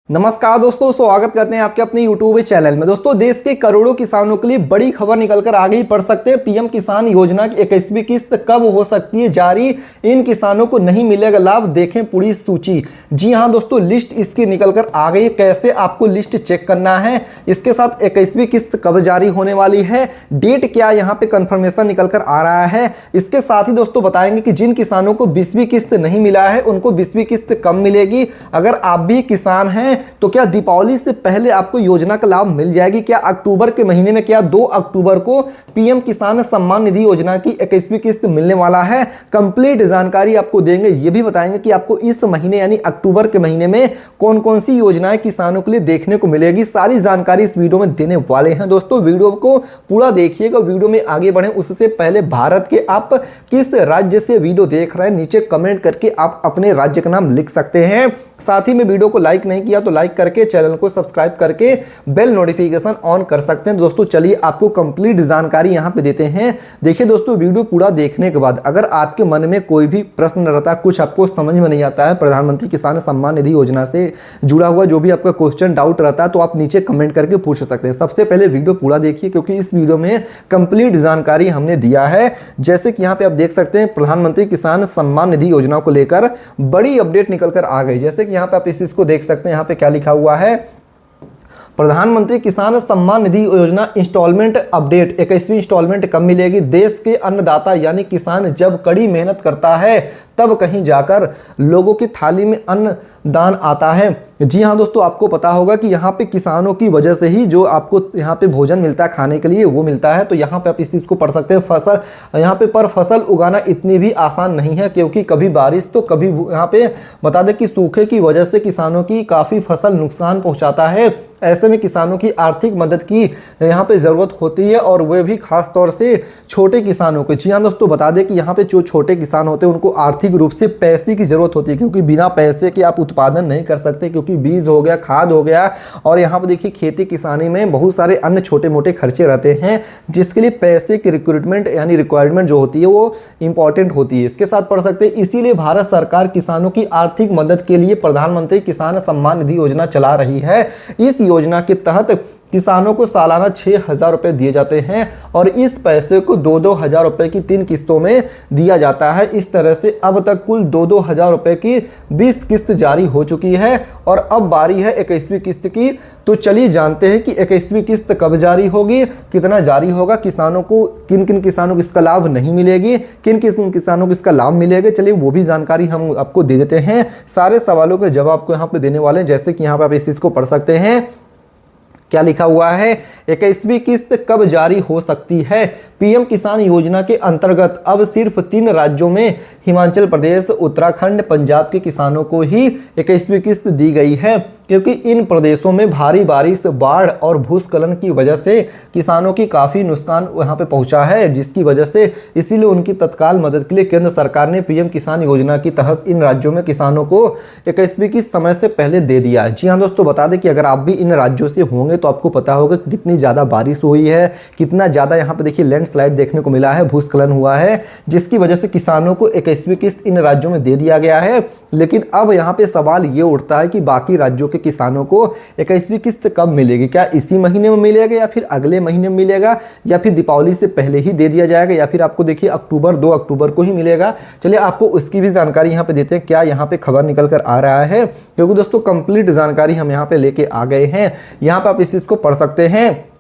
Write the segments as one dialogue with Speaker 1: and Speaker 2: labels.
Speaker 1: नमस्कार दोस्तों, स्वागत करते हैं आपके अपने यूट्यूब चैनल में। दोस्तों, देश के करोड़ों किसानों के लिए बड़ी खबर निकलकर आ गई। पढ़ सकते हैं पीएम किसान योजना की 21वीं किस्त कब हो सकती है जारी, इन किसानों को नहीं मिलेगा लाभ, देखें पूरी सूची। जी हां दोस्तों, लिस्ट इसकी निकलकर आ गई। कैसे आपको लिस्ट चेक करना है, इसके साथ 21वीं किस्त कब जारी होने वाली है, डेट क्या यहाँ पे कंफर्मेशन निकलकर आ रहा है। इसके साथ ही दोस्तों बताएंगे कि जिन किसानों को 20वीं किस्त नहीं मिला है उनको 20वीं किस्त कब मिलेगी। अगर आप भी किसान हैं तो क्या दीपावली से पहले आपको योजना का लाभ मिल जाएगी, क्या अक्टूबर के महीने में, क्या 2 अक्टूबर को पीएम किसान सम्मान निधि योजना की 21वीं किस्त मिलने वाला है। कंप्लीट जानकारी आपको देंगे। ये भी बताएंगे कि आपको इस महीने यानी अक्टूबर के महीने में कौन कौन सी योजनाएं किसानों के लिए देखने को मिलेगी। सारी जानकारी इस वीडियो में देने वाले हैं। दोस्तों, वीडियो को पूरा देखिएगा। वीडियो में आगे बढ़े उससे पहले भारत के आप किस राज्य से वीडियो देख रहे हैं, नीचे कमेंट करके आप अपने राज्य का नाम लिख सकते हैं। साथ ही में वीडियो को लाइक नहीं किया तो लाइक करके चैनल को सब्सक्राइब करके बेल नोटिफिकेशन ऑन कर सकते हैं। दोस्तों चलिए आपको कंप्लीट जानकारी यहां पे देते हैं। देखिए दोस्तों, वीडियो पूरा देखने के बाद अगर आपके मन में कोई भी प्रश्न रहता, कुछ आपको समझ में नहीं आता है प्रधानमंत्री किसान सम्मान निधि योजना से जुड़ा हुआ जो भी आपका क्वेश्चन डाउट रहता है, तो आप नीचे कमेंट करके पूछ सकते हैं। सबसे पहले वीडियो पूरा देखिए क्योंकि इस वीडियो में कंप्लीट जानकारी हमने दिया है। जैसे कि यहाँ पे आप देख सकते हैं प्रधानमंत्री किसान सम्मान निधि योजना को लेकर बड़ी अपडेट निकल कर आ गई। जैसे कि यहाँ पे आप इस चीज को देख सकते हैं, यहाँ पे क्या लिखा हुआ है, प्रधानमंत्री किसान सम्मान निधि योजना इंस्टॉलमेंट अपडेट। 21वीं इंस्टॉलमेंट कब मिलेगी। देश के अन्नदाता यानी किसान जब कड़ी मेहनत करता है तब कहीं जाकर लोगों की थाली में अन्न दान आता है। जी हाँ दोस्तों, आपको पता होगा कि यहाँ पे किसानों की वजह से ही जो आपको यहाँ पे भोजन मिलता है खाने के लिए वो मिलता है। तो यहाँ पे आप इस चीज़ को पढ़ सकते हैं। फसल यहाँ पे पर फसल उगाना इतनी भी आसान नहीं है क्योंकि कभी बारिश तो कभी यहाँ पे बता दें कि सूखे की वजह से किसानों की काफ़ी फसल नुकसान पहुँचाता है। ऐसे में किसानों की आर्थिक मदद की यहाँ पे ज़रूरत होती है और वे भी खास तौर से छोटे किसानों को। जी हाँ दोस्तों, बता दें कि यहाँ पे जो छोटे किसान होते हैं उनको आर्थिक रूप से पैसे की ज़रूरत होती है क्योंकि बिना पैसे के आप उत्पादन नहीं कर सकते, क्योंकि बीज हो गया, खाद हो गया, और यहाँ पर देखिए खेती किसानी में बहुत सारे अन्य छोटे मोटे खर्चे रहते हैं जिसके लिए पैसे की रिक्रूटमेंट यानी रिक्वायरमेंट जो होती है वो इंपॉर्टेंट होती है। इसके साथ पढ़ सकते हैं, इसीलिए भारत सरकार किसानों की आर्थिक मदद के लिए प्रधानमंत्री किसान सम्मान निधि योजना चला रही है। इस योजना के तहत किसानों को सालाना 6,000 रुपये दिए जाते हैं और इस पैसे को 2-2 हज़ार रुपये की 3 किस्तों में दिया जाता है। इस तरह से अब तक कुल 2-2 हज़ार रुपये की 20 किस्त जारी हो चुकी है और अब बारी है 21वीं किस्त की। तो चलिए जानते हैं कि 21वीं किस्त कब जारी होगी, कितना जारी होगा, किसानों को किन किन किसानों को इसका लाभ नहीं मिलेगी, किन किन किसानों को इसका लाभ मिलेगा। चलिए वो भी जानकारी हम आपको दे देते हैं। सारे सवालों के जवाब आपको यहाँ पे देने वाले हैं। जैसे कि यहाँ पे आप इस चीज़ को पढ़ सकते हैं, क्या लिखा हुआ है, 21वीं किस्त कब जारी हो सकती है। पीएम किसान योजना के अंतर्गत अब सिर्फ 3 राज्यों में हिमाचल प्रदेश, उत्तराखंड, पंजाब के किसानों को ही 21वीं किस्त दी गई है क्योंकि इन प्रदेशों में भारी बारिश, बाढ़ और भूस्खलन की वजह से किसानों की काफ़ी नुकसान वहां पे पहुंचा है, जिसकी वजह से इसीलिए उनकी तत्काल मदद के लिए केंद्र सरकार ने पीएम किसान योजना के तहत इन राज्यों में किसानों को 21वीं किस्त समय से पहले दे दिया। जी हाँ दोस्तों, बता दें कि अगर आप भी इन राज्यों से होंगे तो आपको पता होगा कि कितनी ज़्यादा बारिश हुई है, कितना ज़्यादा यहाँ पे देखिए लैंडस्लाइड देखने को मिला है, भूस्खलन हुआ है, जिसकी वजह से किसानों को 21वीं किस्त इन राज्यों में दे दिया गया है। लेकिन अब यहाँ पे सवाल ये उठता है कि बाकी राज्यों के किसानों को 21वीं किस्त कब मिलेगी। क्या इसी महीने में मिलेगा या फिर अगले महीने में मिलेगा या फिर दीपावली से पहले ही दे दिया जाएगा या फिर आपको देखिए अक्टूबर 2 अक्टूबर को ही मिलेगा। चलिए आपको उसकी भी जानकारी यहाँ पे देते हैं। क्या यहाँ पे खबर निकल कर आ रहा है, क्योंकि दोस्तों कंप्लीट जानकारी हम यहाँ पे लेके आ गए हैं। यहाँ पे आप इस चीज को पढ़ सकते हैं।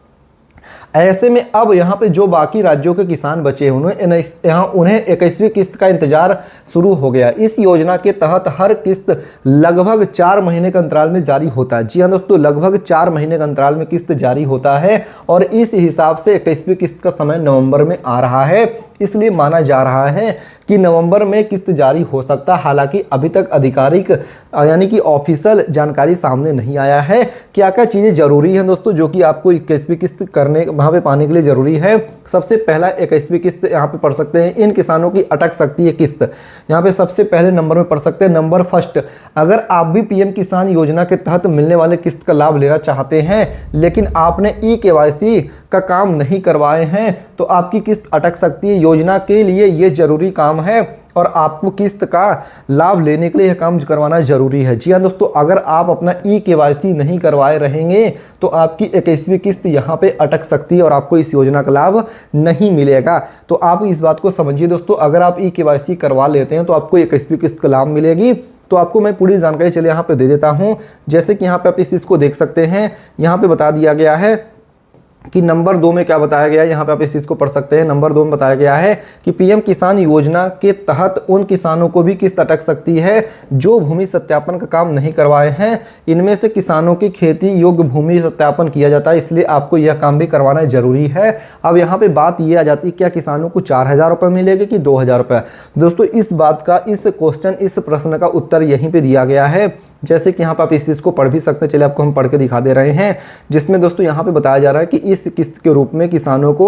Speaker 1: ऐसे में अब यहाँ पे जो बाकी राज्यों के किसान बचे उन्हें 21वीं किस्त का इंतजार शुरू हो गया। इस योजना के तहत हर किस्त लगभग 4 महीने के अंतराल में जारी होता है। जी हाँ दोस्तों, लगभग 4 महीने के अंतराल में किस्त जारी होता है और इस हिसाब से 21वीं किस्त का समय नवंबर में आ रहा है। इसलिए माना जा रहा है कि नवंबर में किस्त जारी हो सकता है। हालांकि अभी तक आधिकारिक यानी कि ऑफिशियल जानकारी सामने नहीं आया है। क्या क्या चीज़ें जरूरी हैं दोस्तों जो कि आपको 21वीं किस्त करने वहाँ पे पाने के लिए ज़रूरी है। सबसे पहला 21वीं किस्त यहाँ पे पढ़ सकते हैं, इन किसानों की अटक सकती है किस्त। यहाँ पे सबसे पहले नंबर में पढ़ सकते हैं, नंबर फर्स्ट, अगर आप भी पीएम किसान योजना के तहत मिलने वाले किस्त का लाभ लेना चाहते हैं लेकिन आपने ई-केवाईसी का काम नहीं करवाए हैं तो आपकी किस्त अटक सकती है। योजना के लिए ये जरूरी काम है। और आपको किस्त का लाभ लेने के लिए यह काम करवाना जरूरी है। जी हाँ दोस्तों, अगर आप अपना ई-केवाईसी नहीं करवाए रहेंगे तो आपकी 21वीं किस्त यहाँ पे अटक सकती है और आपको इस योजना का लाभ नहीं मिलेगा। तो आप इस बात को समझिए दोस्तों, अगर आप ई-केवाईसी करवा लेते हैं तो आपको 21वीं किस्त का लाभ मिलेगी। तो आपको मैं पूरी जानकारी चलिए यहाँ पे दे देता हूँ। जैसे कि यहाँ पे आप इस चीज़ को देख सकते हैं, यहाँ पे बता दिया गया है कि नंबर 2 में क्या बताया गया है, यहाँ पे आप इस चीज़ को पढ़ सकते हैं। नंबर 2 में बताया गया है कि पीएम किसान योजना के तहत उन किसानों को भी किस्त अटक सकती है जो भूमि सत्यापन का काम नहीं करवाए हैं। इनमें से किसानों की खेती योग्य भूमि सत्यापन किया जाता है, इसलिए आपको यह काम भी करवाना जरूरी है। अब यहाँ पे बात ये आ जाती है, क्या किसानों को 4,000 रुपये मिलेगा कि 2,000 रुपये? दोस्तों इस बात का, इस प्रश्न का उत्तर यहीं पर दिया गया है। जैसे कि यहाँ पे आप इस चीज़ को पढ़ भी सकते हैं, चलिए आपको हम पढ़ के दिखा दे रहे हैं, जिसमें दोस्तों यहाँ पे बताया जा रहा है कि इस किस्त के रूप में किसानों को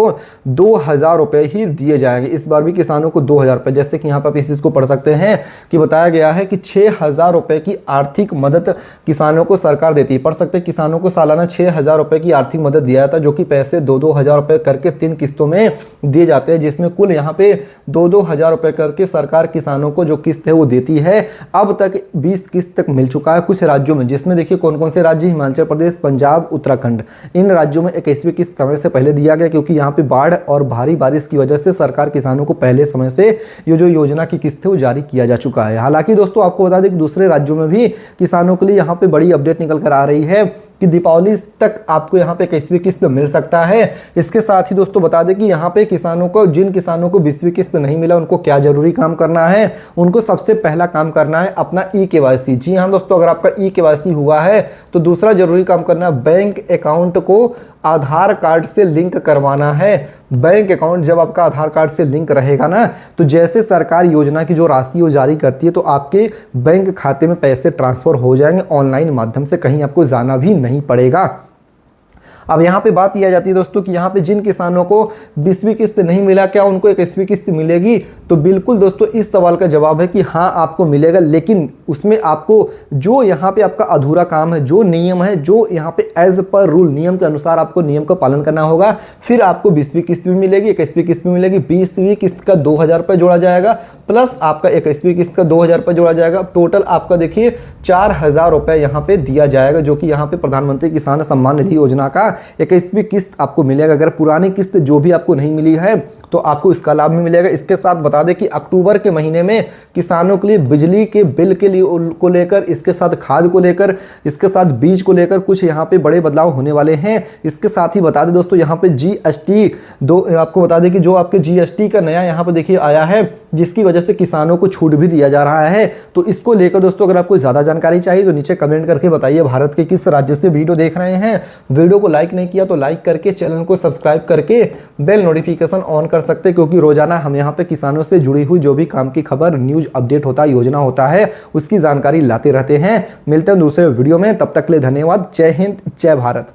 Speaker 1: 2,000 रुपये ही दिए जाएंगे। इस बार भी किसानों को 2,000 रुपये, जैसे कि यहाँ पे आप इस चीज़ को पढ़ सकते हैं कि बताया गया है कि 6,000 रुपये की आर्थिक मदद किसानों को सरकार देती है। पढ़ सकते हैं, किसानों को सालाना 6,000 रुपये की आर्थिक मदद दिया जाता है, जो कि पैसे 2-2 हज़ार रुपये करके 3 किस्तों में दिए जाते हैं, जिसमें कुल यहाँ पे 2-2 हज़ार रुपये करके सरकार किसानों को जो किस्त है वो देती है। अब तक 20 किस्त तक मिल चुका है कुछ राज्यों में, जिसमें देखिए कौन कौन से राज्य, हिमाचल प्रदेश, पंजाब, उत्तराखंड। इन राज्यों में 21वीं किस्त समय से पहले दिया गया, क्योंकि यहाँ पे बाढ़ और भारी बारिश की वजह से सरकार किसानों को पहले समय से ये जो योजना की किस्त है वो जारी किया जा चुका है। हालांकि दोस्तों आपको बता दें कि दूसरे राज्यों में भी किसानों के लिए यहाँ पे बड़ी अपडेट निकल कर आ रही है कि दीपावली तक आपको यहाँ पे 21वीं किस्त मिल सकता है। इसके साथ ही दोस्तों बता दें कि यहाँ पे किसानों को, जिन किसानों को 20वीं किस्त नहीं मिला, उनको क्या जरूरी काम करना है? उनको सबसे पहला काम करना है अपना ई-केवाईसी। जी हाँ दोस्तों, अगर आपका ई-केवाईसी हुआ है तो दूसरा जरूरी काम करना है बैंक अकाउंट को आधार कार्ड से लिंक करवाना है। बैंक अकाउंट जब आपका आधार कार्ड से लिंक रहेगा ना, तो जैसे सरकार योजना की जो राशि वो जारी करती है तो आपके बैंक खाते में पैसे ट्रांसफर हो जाएंगे ऑनलाइन माध्यम से, कहीं आपको जाना भी नहीं पड़ेगा। अब यहाँ पे बात ये आ जाती है दोस्तों कि यहाँ पे जिन किसानों को 20वीं किस्त नहीं मिला, क्या उनको 21वीं किस्त मिलेगी? तो बिल्कुल दोस्तों, इस सवाल का जवाब है कि हाँ आपको मिलेगा, लेकिन उसमें आपको जो यहाँ पे आपका अधूरा काम है, जो नियम है, जो यहाँ पे एज पर रूल, नियम के अनुसार आपको नियम का पालन करना होगा। फिर आपको 20वीं किस्त भी मिलेगी, 21वीं किस्त भी मिलेगी। 20वीं किस्त का 2,000 रुपये जोड़ा जाएगा, प्लस आपका 21वीं किस्त का 2,000 रुपये जोड़ा जाएगा। टोटल आपका देखिए 4,000 रुपये यहाँ पे दिया जाएगा, जो कि यहाँ पे प्रधानमंत्री किसान सम्मान निधि योजना का 21वीं किस्त आपको मिलेगा। अगर पुरानी किस्त जो भी आपको नहीं मिली है तो आपको इसका लाभ भी मिलेगा। इसके साथ बता दें कि अक्टूबर के महीने में किसानों के लिए बिजली के बिल के लिए को लेकर, इसके साथ खाद को लेकर, इसके साथ बीज को लेकर कुछ यहाँ पे बड़े बदलाव होने वाले हैं। इसके साथ ही बता दें दोस्तों, यहाँ पे जीएसटी आपको बता दें कि जो आपके जीएसटी का नया यहाँ पे देखिए आया है, जिसकी वजह से किसानों को छूट भी दिया जा रहा है। तो इसको लेकर दोस्तों अगर आपको ज़्यादा जानकारी चाहिए तो नीचे कमेंट करके बताइए भारत के किस राज्य से वीडियो देख रहे हैं। वीडियो को लाइक नहीं किया तो लाइक करके, चैनल को सब्सक्राइब करके बेल नोटिफिकेशन ऑन कर सकते हैं, क्योंकि रोजाना हम यहाँ पे किसानों से जुड़ी हुई जो भी काम की खबर, न्यूज अपडेट होता है, योजना होता है, उसकी जानकारी लाते रहते हैं। मिलते हैं दूसरे वीडियो में, तब तक के लिए धन्यवाद। जय हिंद, जय भारत।